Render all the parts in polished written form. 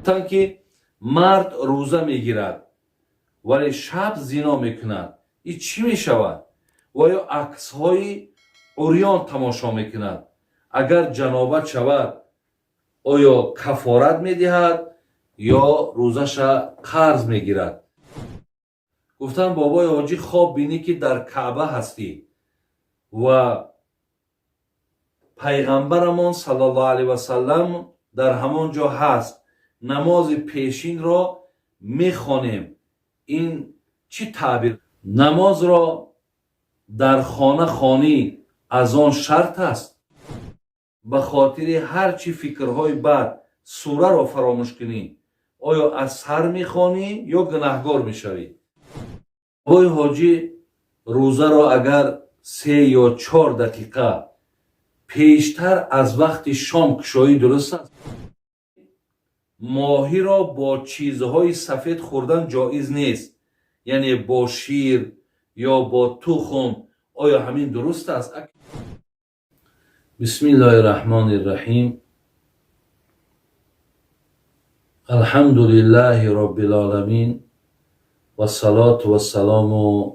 گفتند که مرد روزه میگیرد ولی شب زنا میکند، این چی میشود؟ و یا عکس های عریان تماشا میکند، اگر جنابت شود آیا کفارت میدهد یا روزش قرض میگیرد؟ گفتن بابای حاجی خواب بینی که در کعبه هستی و پیغمبرمان صلی الله علیه و سلم در همان جا هست، نماز پیشین را میخوانیم. این چی تعبیر؟ نماز را در خانه خوانی از آن شرط است؟ به خاطر هرچی فکرهای بد سوره را فراموش کنی آیا از سر میخوانی یا گناهگار میشوی؟ بابای حاجی روزه را اگر 3 یا 4 دقیقه پیشتر از وقت شام کشایی درست است؟ ماهی را با چیزهای سفید خوردن جایز نیست، یعنی با شیر یا با تخم، آیا همین درست است؟ بسم الله الرحمن الرحیم. الحمد لله رب العالمین و الصلاة و السلام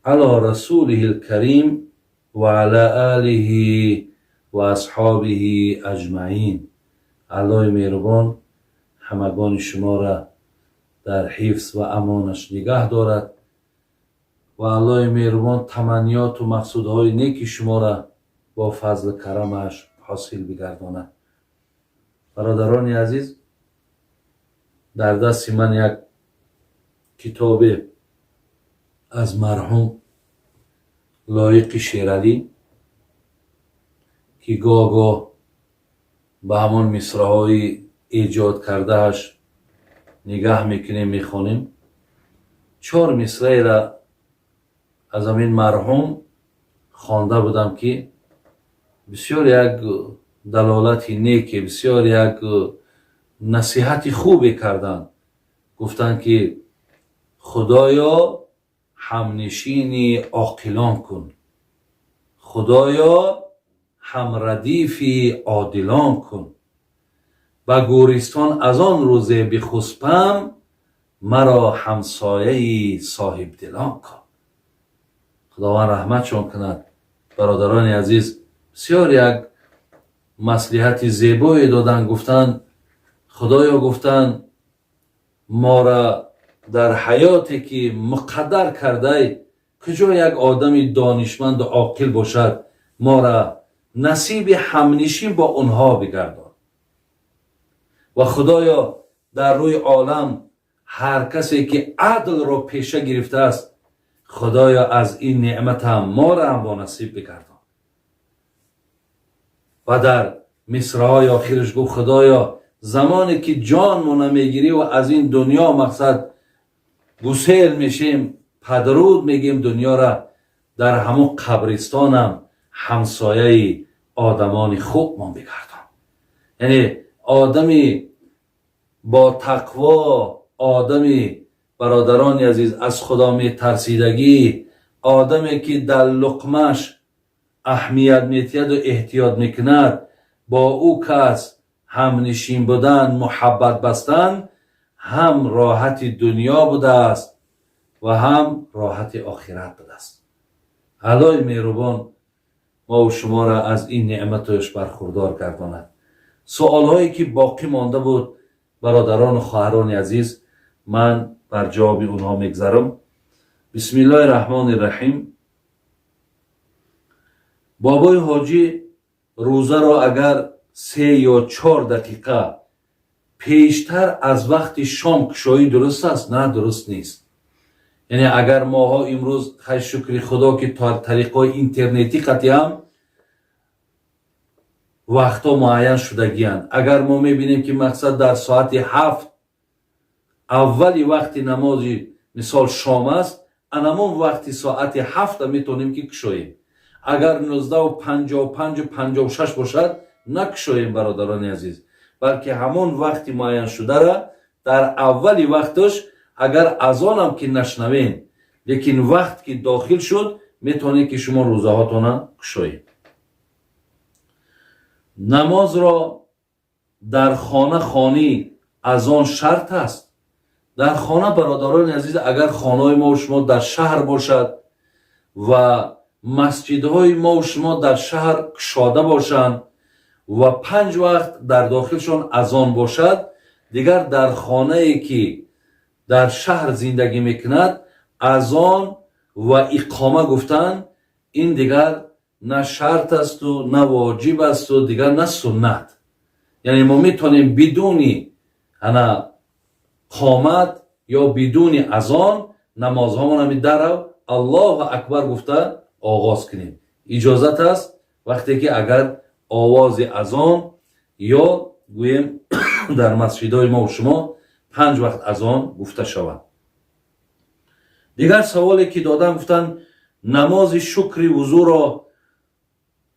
علی رسوله الکریم و علی آله و اصحابه اجمعین. الله مهربان همگان شما را در حفظ و امانش نگه دارد و الله مهربان تمنیات و مقصودهای نیک شما را با فضل کرمش حاصل بگرداند. برادران عزیز، در دست من یک کتاب از مرحوم لایق شیرعلی که گاه به همان مصرع‌های ایجاد کردهش نگاه میکنیم میخونیم. 4 مصرع را از همین مرحوم خوانده بودم که بسیار یک دلالت نیک، بسیار یک نصیحت خوبی کردند. گفتند که خدایا همنشین عاقلان کن، خدایا همردیف عادلان کن، و گورستان از آن روزه بخسپم مرا همسایه صاحب دلان کن. خداوند رحمتشان کند. برادران عزیز، بسیار یک مصلحت زیبایی دادن. گفتن خدایا، گفتن ما را در حیاتی که مقدر کرده کجا یک آدم دانشمند و عاقل باشد، ما را نصیب همنشین با اونها بگردان. و خدایا در روی عالم هر کسی که عدل را پیشه گرفته است، خدایا از این نعمت هم ما را هم با نصیب بگردان. و در مصرع‌های آخرش گفت خدایا زمانی که جان ما نمیگیری و از این دنیا مقصد گسیل میشیم، پدرود میگیم دنیا را، در همون قبرستانم همسایه آدمان خوب ما بگردان. یعنی آدمی با تقوا، آدمی برادران عزیز از خدا می ترسیدگی، آدمی که در لقمش اهمیت میتید و احتیاط میکند، با او کس هم نشین بودن، محبت بستن، هم راحت دنیا بوده است و هم راحت آخرت بوده است. الله مهربان ما و شما را از این نعمتش برخوردار گرداند. سوال هایی که باقی مانده بود برادران و خواهران عزیز، من بر جواب اونها میگذرم. بسم الله الرحمن الرحیم. بابای حاجی روزه را اگر 3 یا 4 دقیقه پیشتر از وقت شام کشایی درست است؟ نه، درست نیست. یعنی اگر ماها امروز خیر شکر خدا که طریقای اینترنتی قطعی هم وقتا معین شدگی هستند. اگر ما میبینیم که مقصد در ساعت 7 اولی وقت نماز مثال شام است، انمون وقتی ساعت 7 میتونیم که کشاییم. اگر 19 و 55 و 56 باشد نکشاییم برادران عزیز، بلکه همون وقتی معین شده را در اولی وقتش اگر اذان هم که نشنوین لیکن وقت که داخل شد میتونید که شما روزه هاتون کشایید. نماز را در خانه خوانی از آن شرط است. در خانه برادران عزیز، اگر خانه ما و شما در شهر باشد و مسجدهای ما و شما در شهر کشاده باشند و 5 وقت در داخلشان اذان باشد، دیگر در خانه ای که در شهر زندگی میکند اذان و اقامه گفتن، این دیگر نه شرط است و نه واجب است و دیگر نه سنت. یعنی ما میتونیم بدون انا قامت یا بدون اذان نمازهامون در الله اکبر گفته آغاز کنیم. اجازت است وقتی که اگر آواز اذان یا گویم در مسجدهای ما و شما 5 وقت اذان گفته شود. دیگر سوالی که دادن گفتن نماز شکر وضو را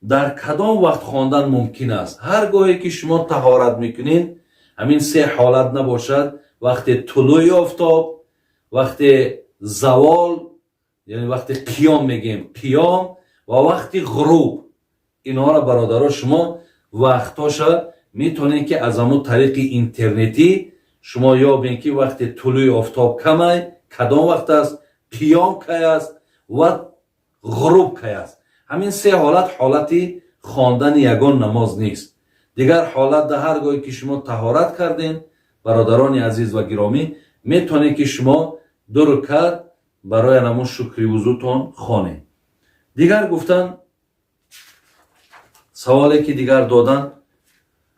در کدام وقت خواندن ممکن است؟ هر گاهی که شما طهارت میکنین، همین 3 حالت نباشد، وقتی طلوع آفتاب، وقتی زوال یعنی وقتی قیام میگیم قیام و وقتی غروب، اینها را برادران شما وقتاش میتونید که از همون طریق اینترنتی شما یا بین که وقتی طلوع آفتاب کمه کدام وقت است، قیام کی است و غروب کی است. همین 3 حالتی خواندن یگان نماز نیست. دیگر حالت در هر گاهی که شما طهارت کردین برادران عزیز و گرامی، میتونید که شما 2 رکعت برای نماز شکر وضوتون خوانید. دیگر گفتن سوالی که دیگر دادن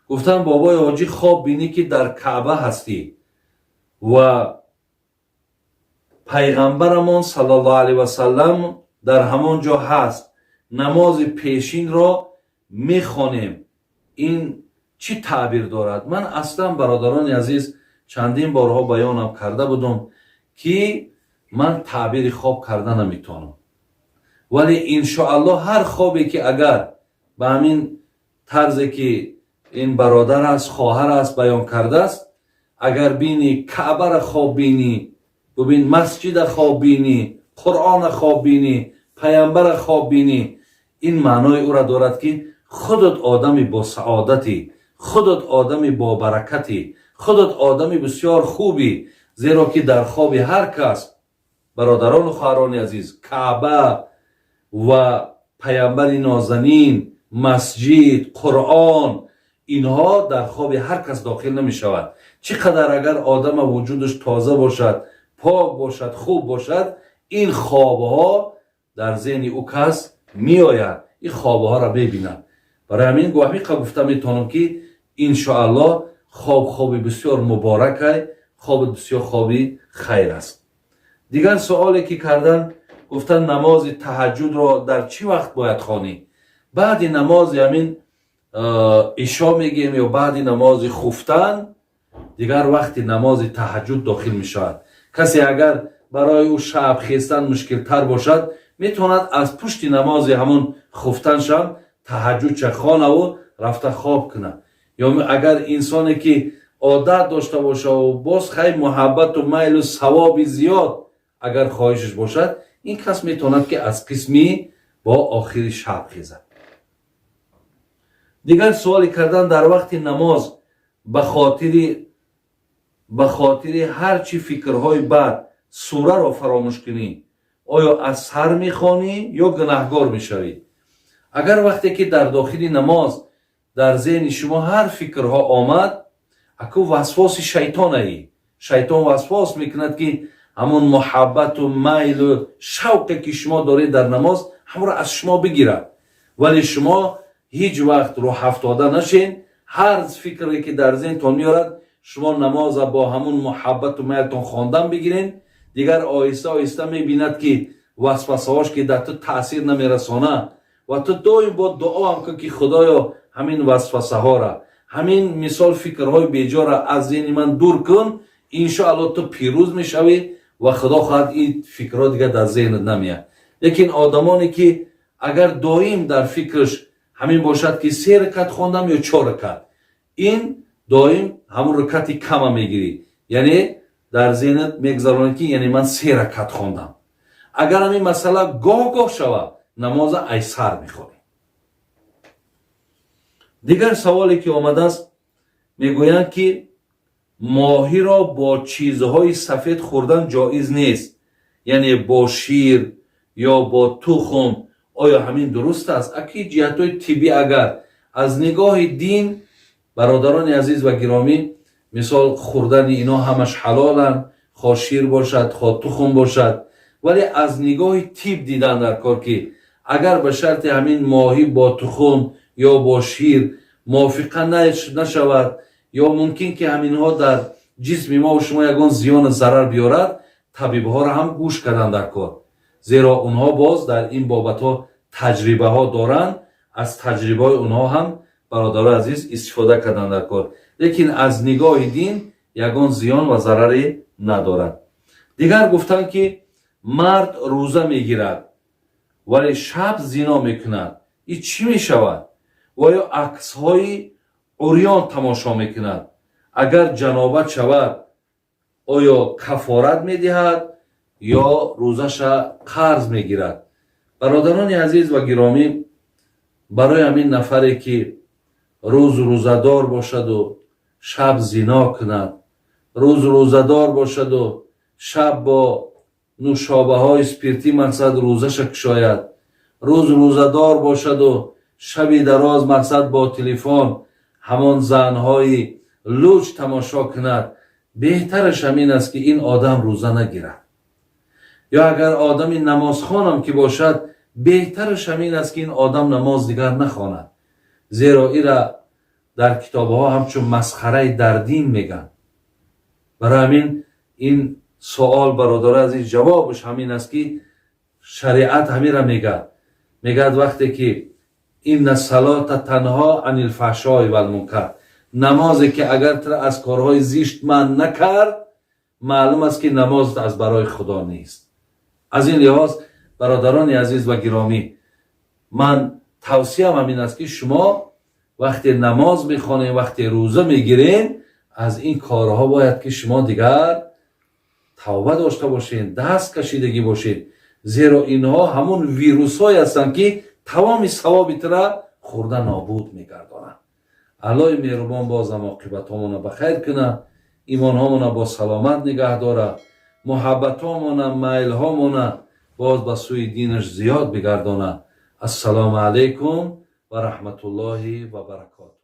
گفتن بابای حاجی خواب بینی که در کعبه هستی و پیغمبرمون صلی الله علیه و سلم در همان جا هست، نماز پیشین را میخوانیم، این چی تعبیر دارد؟ من اصلا برادران عزیز چندین بارها بیانم کرده بودم که من تعبیر خواب کرده نمیتونم، ولی انشاءالله هر خوابی که اگر به همین طرزی که این برادر است خواهر است بیان کرده است، اگر بینی کعبه را خواب بینی، ببین مسجد خواب بینی، قرآن خواب بینی، پیامبر خواب بینی، این معنای او را دارد که خودت آدمی با سعادتی، خودت آدمی با برکتی، خودت آدمی بسیار خوبی، زیرا که در خواب هر کس برادران و خواهران عزیز کعبه و پیامبر نازنین، مسجد، قرآن، اینها در خواب هر کس داخل نمی شود. چقدر اگر آدم وجودش تازه باشد، پاک باشد، خوب باشد، این خوابها در ذهن او کس می آید، این خوابها را ببیند. برای همین گواهی گفته میتونم که انشاءالله خواب بسیار مبارک، خواب بسیار خوابی خیر است. دیگر سوالی که کردن گفتن نماز تهجد را در چی وقت باید خوانی؟ بعد نماز همین عشا میگیم یا بعد نماز خفتن دیگر وقتی نماز تهجد داخل می شود. کسی اگر برای او شب خیستن مشکل تر باشد میتواند از پشت نماز همون خفتن شم تهجد چه خوانه و رفته خواب کنه. یا اگر انسانی که عادت داشته باشه و باز خیلی محبت و میل و ثواب زیاد اگر خواهشش باشد، این کس میتواند که از قسمی با آخر شب خیزد. دیگر سوالی کردن در وقت نماز به خاطر هر چی فکرهای بد سوره را فراموش کنی، آیا از سر میخوانی یا گناهگار میشوی؟ اگر وقتی که در داخل نماز در ذهن شما هر فکرها آمد، اکو وسواس شیطان شیطان وسواس میکند که همون محبت و میل و شوقی که شما دارید در نماز همون را از شما بگیرد، ولی شما هیچ وقت رو افتاده نشین. هر فکری که در ذهنتون میارد شما نماز با همون محبت و میلتون خواندن بگیرین. دیگر آهسته آهسته میبیند که وسوسه‌هاش که در تو تاثیر نمیرسانه و تو دائم با دعا هم کن که خدایا همین وسوسه ها را، همین مثال فکرهای بیجا را از ذهن من دور کن، انشاءالله تو پیروز میشوی و خدا خواهد این فکرها دیگر در ذهنت نمیاد. لیکن آدمانی که اگر دائم در فکرش همین باشد که 3 رکعت خواندم یا 4 رکعت، این دائم همون رکعتی کم میگیری، یعنی در ذهنت میگذرانی که یعنی من 3 رکعت خواندم. اگر همین مسئله گاه شود نماز ایسر میخوانی. دیگر سوالی که آمده است میگویند که ماهی را با چیزهای سفید خوردن جایز نیست، یعنی با شیر یا با تخم. آیا همین درست است؟ اکی جهت‌های طبی اگر از نگاه دین برادران عزیز و گرامی مثال خوردن اینا همش حلالند، خواه شیر باشد خواه تخم باشد، ولی از نگاه طب دیدن در کار که اگر به شرط همین ماهی با تخم یا با شیر موافقه نشود یا ممکن که همین ها در جسم ما و شما یگان زیان ضرر بیارد، طبیب ها را هم گوش کردن در کار، زیرا اونها باز در این بابت ها تجربه ها دارند. از تجربه های اونها هم برادران عزیز استفاده کردن در کار، لیکن از نگاه دین یگان زیان و ضرری ندارد. دیگر گفتن که مرد روزه میگیرد ولی شب زنا میکند، این چی میشود؟ و یا عکس های عریان تماشا میکند، اگر جنابت شود آیا کفارت میدهد یا روزش قرض میگیرد؟ برادران عزیز و گرامی، برای همین نفری که روز روزدار باشد و شب زنا کند، روز روزدار باشد و شب با نوشابه های اسپریتی مقصد روزش کشاید، روز روزدار باشد و شبی دراز مقصد با تلفن همان زنهای لوچ تماشا کند، بهترش همین است که این آدم روزه نگیرد. یا اگر آدمی نماز خوانم که باشد، بهترش همین است که این آدم نماز دیگر نخواند، زیرا ایرا در کتاب ها همچون مسخره در دین میگن. برای همین این سوال برادر عزیز جوابش همین است که شریعت همین را میگه وقتی که این صلات تنها عن الفحشاء و المنکر، نمازی که اگر تر از کارهای زشت من نکرد، معلوم است که نماز از برای خدا نیست. از این لحاظ برادران عزیز و گرامی، من توصیه همین است که شما وقتی نماز میخوانید، وقتی روزه میگیرین، از این کارها باید که شما دیگر توبه داشته باشین، دست کشیدگی باشین، زیرا اینها همون ویروس های هستند که تمام ثوابت را خورده نابود میگردانند. الله مهربان بازم عاقبت هامون بخیر کنه، ایمان هامون با سلامت نگه داره، محبت هامون، میل هامون باز به سوی دینش زیاد بگردانه. السلام علیکم و رحمت الله و برکاته.